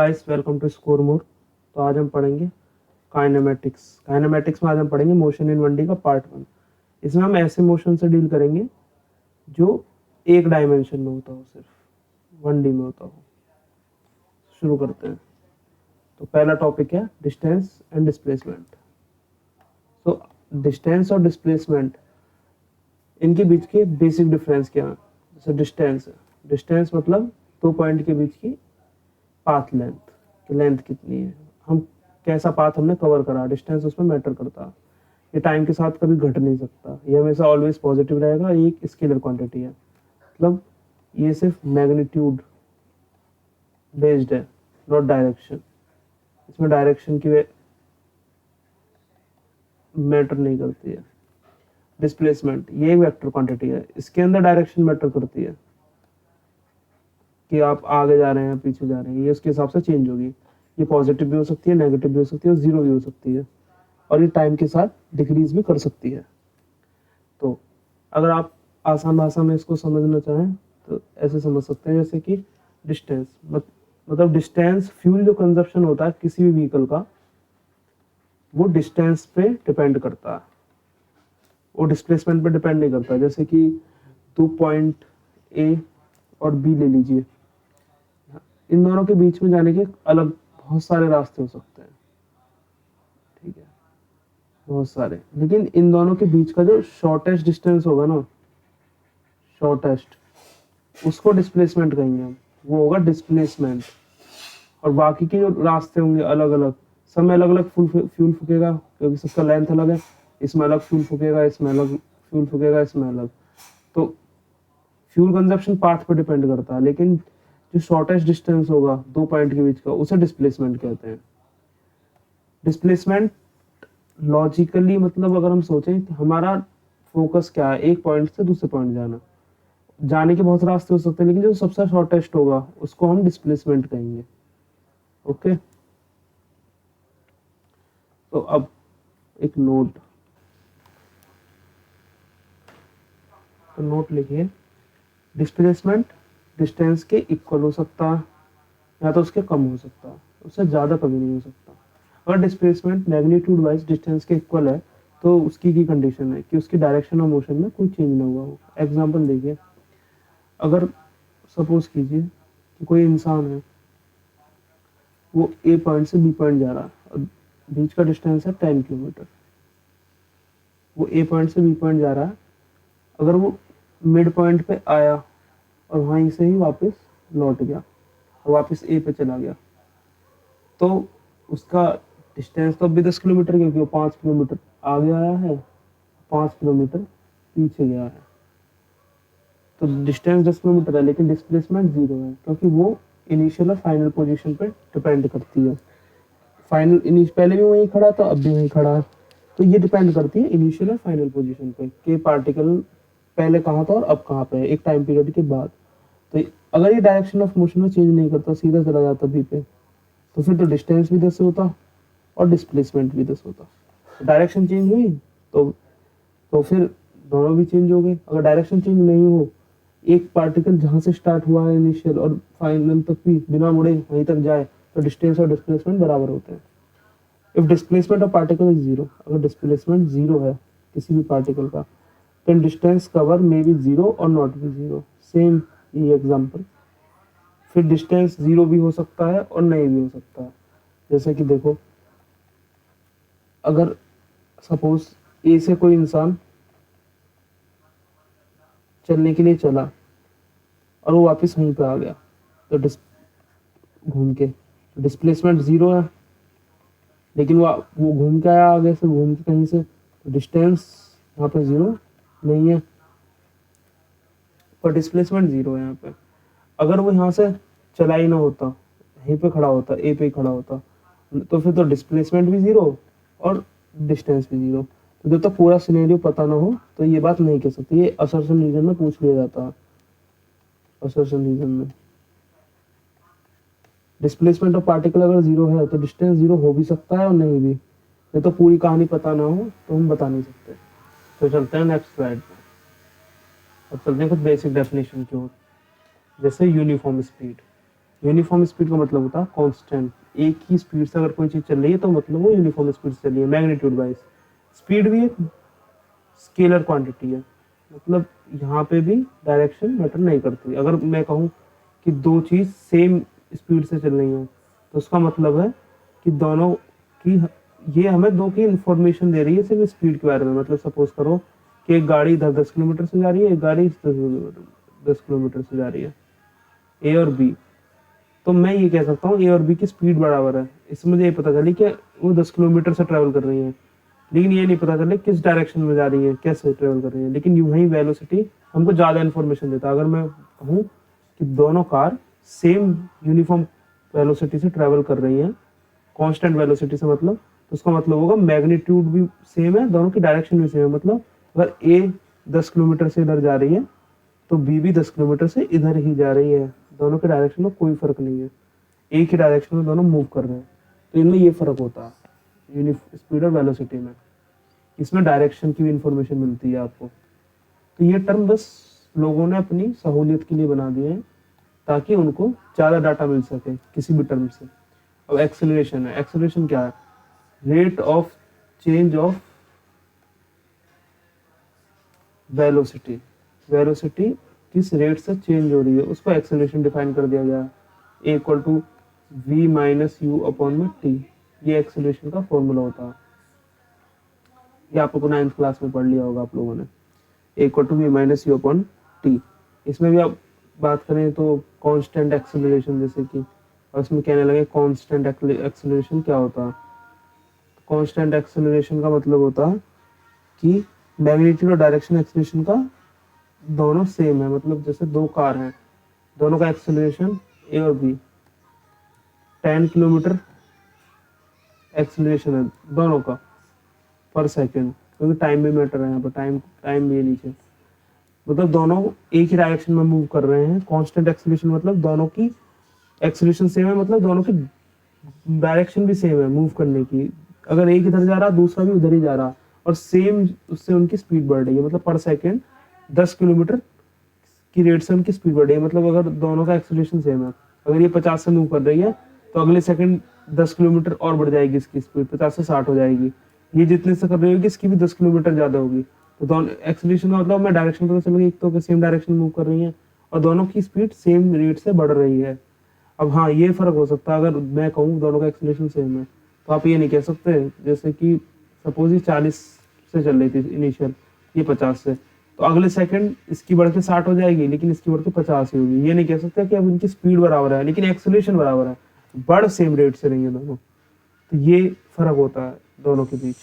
Guys, welcome to score more. तो आज हम पढ़ेंगे काइनेमेटिक्स में आज हम पढ़ेंगे मोशन इन 1D का पार्ट 1। इसमें हम ऐसे मोशन से डील करेंगे जो एक डायमेंशन में होता हो, सिर्फ 1D में होता हो। शुरू करते हैं। तो पहला टॉपिक है डिस्टेंस एंड डिस्प्लेसमेंट। तो डिस्टेंस और डिस्प्लेसमेंट, इनके बीच के बेसिक डिफरेंस क्या है। जैसे डिस्टेंस मतलब दो पॉइंट के बीच की पाथ लेंथ कितनी है, हम कैसा पाथ हमने कवर करा, डिस्टेंस उसमें मैटर करता है। ये टाइम के साथ कभी घट नहीं सकता, ये हमेशा ऑलवेज पॉजिटिव रहेगा। ये एक स्केलर क्वांटिटी है, मतलब ये सिर्फ मैग्नीट्यूड बेस्ड है, नॉट डायरेक्शन। इसमें डायरेक्शन की मैटर नहीं करती है। डिस्प्लेसमेंट ये एक वेक्टर क्वांटिटी है, इसके अंदर डायरेक्शन मैटर करती है कि आप आगे जा रहे हैं पीछे जा रहे हैं, ये उसके हिसाब से चेंज होगी। ये पॉजिटिव भी हो सकती है, नेगेटिव भी हो सकती है और जीरो भी हो सकती है, और ये टाइम के साथ डिक्रीज भी कर सकती है। तो अगर आप आसान भाषा में इसको समझना चाहें तो ऐसे समझ सकते हैं, जैसे कि डिस्टेंस मतलब डिस्टेंस, फ्यूल जो कंजप्शन होता है किसी भी व्हीकल का, वो डिस्टेंस पे डिपेंड करता है, वो डिस्प्लेसमेंट पे डिपेंड नहीं करता। जैसे कि 2 पॉइंट ए और बी ले लीजिए, इन दोनों के बीच में जाने के अलग बहुत सारे रास्ते हो सकते हैं, ठीक है, बहुत सारे। लेकिन इन दोनों के बीच का जो शॉर्टेस्ट डिस्टेंस होगा ना, शॉर्टेस्ट, उसको डिस्प्लेसमेंट कहेंगे हम, वो होगा डिस्प्लेसमेंट। और बाकी के जो रास्ते होंगे अलग अलग, सब में अलग अलग फ्यूल फूकेगा, क्योंकि सबका लेंथ अलग है। इसमें अलग फ्यूल फूकेगा, इसमें अलग फ्यूल फूकेगा, इसमें अलग। तो फ्यूल कंजप्शन पाथ पर डिपेंड करता है, लेकिन जो शॉर्टेस्ट डिस्टेंस होगा दो पॉइंट के बीच का, उसे डिस्प्लेसमेंट कहते हैं। डिस्प्लेसमेंट लॉजिकली, मतलब अगर हम सोचें कि हमारा फोकस क्या है, एक पॉइंट से दूसरे पॉइंट जाना, जाने के बहुत रास्ते हो सकते हैं, लेकिन जो सबसे शॉर्टेस्ट होगा उसको हम डिस्प्लेसमेंट कहेंगे। ओके, तो अब एक नोट लिखिए। डिस्प्लेसमेंट डिस्टेंस के इक्वल हो सकता है, या तो उसके कम हो सकता है, उससे ज़्यादा कभी नहीं हो सकता। अगर डिस्प्लेसमेंट मैग्नीट्यूड वाइज डिस्टेंस के इक्वल है, तो उसकी की कंडीशन है कि उसकी डायरेक्शन ऑफ मोशन में कोई चेंज ना हुआ हो। एग्जांपल देखिए, अगर सपोज कीजिए कि कोई इंसान है, वो ए पॉइंट से बी पॉइंट जा रहा है और बीच का डिस्टेंस है 10 किलोमीटर। वो ए पॉइंट से बी पॉइंट जा रहा है, अगर वो मिड पॉइंट पे आया और वहीं से ही वापस लौट गया और वापस ए पे चला गया, तो उसका डिस्टेंस तो अब भी 10 किलोमीटर, क्योंकि वो 5 किलोमीटर आगे आया है, 5 किलोमीटर पीछे गया है। तो डिस्टेंस 10 किलोमीटर है, लेकिन डिस्प्लेसमेंट 0 है, क्योंकि वो इनिशियल और फाइनल पोजीशन पे डिपेंड करती है। पहले भी वहीं खड़ा था, अब भी वहीं खड़ा है। तो ये डिपेंड करती है इनिशियल और फाइनल पोजीशन पे, कि पार्टिकल पहले कहाँ था और अब कहाँ पे है, एक टाइम पीरियड के बाद। तो अगर ये डायरेक्शन ऑफ मोशन में चेंज नहीं करता, सीधा चला जाता बी पे, तो फिर तो डिस्टेंस भी 10 होता और डिस्प्लेसमेंट भी 10 होता। डायरेक्शन चेंज हुई तो फिर दोनों भी चेंज हो गए। अगर डायरेक्शन चेंज नहीं हो, एक पार्टिकल जहाँ से स्टार्ट हुआ है इनिशियल और फाइनल तक भी बिना मुड़े वहीं तक जाए, तो डिस्टेंस और डिस्प्लेसमेंट बराबर होते हैं। If displacement of particle is 0, अगर डिस्प्लेसमेंट 0 है किसी भी पार्टिकल का, then distance cover may be 0 और not be 0। सेम ये एग्जांपल। फिर डिस्टेंस 0 भी हो सकता है और नहीं भी हो सकता है। जैसे कि देखो, अगर सपोज ए से कोई इंसान चलने के लिए चला और वो वापस वहीं पे आ गया, तो घूम के डिस्प्लेसमेंट 0 है, लेकिन वो घूम के आया आगे से, घूम के कहीं से, तो डिस्टेंस यहाँ पे 0 नहीं है, पर डिस्प्लेसमेंट 0 है यहाँ पे। अगर वो यहाँ से चला ही ना होता, यहीं पे खड़ा होता, ए पे खड़ा होता, तो फिर तो डिस्प्लेसमेंट भी 0 और डिस्टेंस भी 0। तो जब तक पूरा सिनेरियो पता ना हो तो ये बात नहीं कह सकती। ये असर्शन रीजन में पूछ लिया जाता है। असर्शन रीजन में डिस्प्लेसमेंट ऑफ पार्टिकल अगर 0 है, तो डिस्टेंस 0 हो भी सकता है और नहीं भी। ये तो पूरी कहानी पता ना हो तो हम बता नहीं सकते। तो चलते हैं नेक्स्ट स्लाइड पे। अब चलते हैं कुछ बेसिक डेफिनेशन की ओर। जैसे यूनिफॉर्म स्पीड। यूनिफॉर्म स्पीड का मतलब होता है कांस्टेंट, एक ही स्पीड से अगर कोई चीज चल रही है तो मतलब वो यूनिफॉर्म स्पीड से चल रही है। मैग्नीट्यूड वाइज स्पीड भी एक स्केलर क्वांटिटी है, मतलब यहाँ पे भी डायरेक्शन मैटर नहीं करती। अगर मैं कहूँ कि दो चीज सेम स्पीड से चल रही है तो उसका मतलब है कि दोनों की, ये हमें दो की इंफॉर्मेशन दे रही है सिर्फ स्पीड के बारे में। मतलब सपोज करो कि एक गाड़ी इधर 10 किलोमीटर से जा रही है, एक गाड़ी 10 किलोमीटर से जा रही है, ए और बी। तो मैं ये कह सकता हूँ ए और बी की स्पीड बराबर है। इससे मुझे ये पता चली कि वो 10 किलोमीटर से ट्रेवल कर रही है, लेकिन ये नहीं पता चले किस डायरेक्शन में जा रही है, कैसे ट्रेवल कर रही है। लेकिन वही वेलोसिटी हमको ज्यादा इन्फॉर्मेशन देता है। अगर मैं कहूँ कि दोनों कार सेम यूनिफॉर्म वेलोसिटी से ट्रेवल कर रही हैं, कांस्टेंट वेलोसिटी से मतलब, तो उसका मतलब होगा मैग्नीट्यूड भी सेम है, दोनों की डायरेक्शन भी सेम है। मतलब अगर ए 10 किलोमीटर से इधर जा रही है तो बी भी 10 किलोमीटर से इधर ही जा रही है, दोनों के डायरेक्शन में कोई फर्क नहीं है, एक ही डायरेक्शन में दोनों मूव कर रहे हैं। तो इनमें ये फर्क होता है स्पीड और वेलोसिटी में, इसमें डायरेक्शन की भी इंफॉर्मेशन मिलती है आपको। तो ये टर्म बस लोगों ने अपनी सहूलियत के लिए बना दिए हैं ताकि उनको ज़्यादा डाटा मिल सके किसी भी टर्म से। अब एक्सेलरेशन है, एक्सेलरेशन क्या है? Rate of change of velocity, velocity किस रेट से चेंज हो रही है उसको एक्सेलरेशन डिफाइन कर दिया गया है। A equal to V minus U upon में टी, ये एक्सेलरेशन का फॉर्मूला होता है। ये आप लोगों ने 9th क्लास में पढ़ लिया होगा आप लोगों ने, A equal to V minus U upon T. इसमें भी आप बात करें तो कांस्टेंट एक्सेलरेशन, जैसे कि और इसमें कहने लगे कांस्टेंट एक्सेलरेशन क्या होता है। कांस्टेंट एक्सेलरेशन का मतलब होता है कि मैग्नीट्यूड और डायरेक्शन एक्सेलरेशन का दोनों सेम है। मतलब जैसे दो कार हैं, दोनों का एक्सेलरेशन ए और बी, 10 किलोमीटर एक्सेलरेशन है दोनों का पर सेकंड, क्योंकि टाइम भी मैटर है यहाँ पर, टाइम भी है नीचे। मतलब दोनों एक ही डायरेक्शन में मूव कर रहे हैं। कांस्टेंट एक्सेलरेशन मतलब दोनों की एक्सेलरेशन सेम है, मतलब दोनों की डायरेक्शन भी सेम है मूव करने की। अगर एक इधर जा रहा दूसरा भी उधर ही जा रहा और सेम उससे उनकी स्पीड बढ़ रही है, मतलब पर सेकंड 10 किलोमीटर की रेट से उनकी स्पीड बढ़ रही है। मतलब अगर दोनों का एक्सेलरेशन सेम है, अगर ये 50 से मूव कर रही है तो अगले सेकंड 10 किलोमीटर और बढ़ जाएगी इसकी स्पीड, 50 से 60 हो जाएगी। ये जितने से कर रही होगी इसकी भी 10 किलोमीटर ज्यादा होगी। तो दोनों एक्सेलरेशन का मतलब मैं डायरेक्शन पता चल गई, एक तो सेम डायरेक्शन मूव कर रही है और दोनों की स्पीड सेम रेट से बढ़ रही है। अब हाँ, ये फर्क हो सकता है अगर मैं कहूँ दोनों का एक्सेलरेशन सेम है, तो आप ये नहीं कह सकते जैसे कि सपोज ये 40 से चल रही थी इनिशियल, ये 50 से, तो अगले सेकंड इसकी बढ़ के 60 हो जाएगी लेकिन इसकी बढ़ के 50 ही होगी। ये नहीं कह सकते कि अब इनकी स्पीड बराबर है लेकिन एक्सेलरेशन बराबर है, बढ़ सेम रेट से रही है दोनों। तो ये फर्क होता है दोनों के बीच।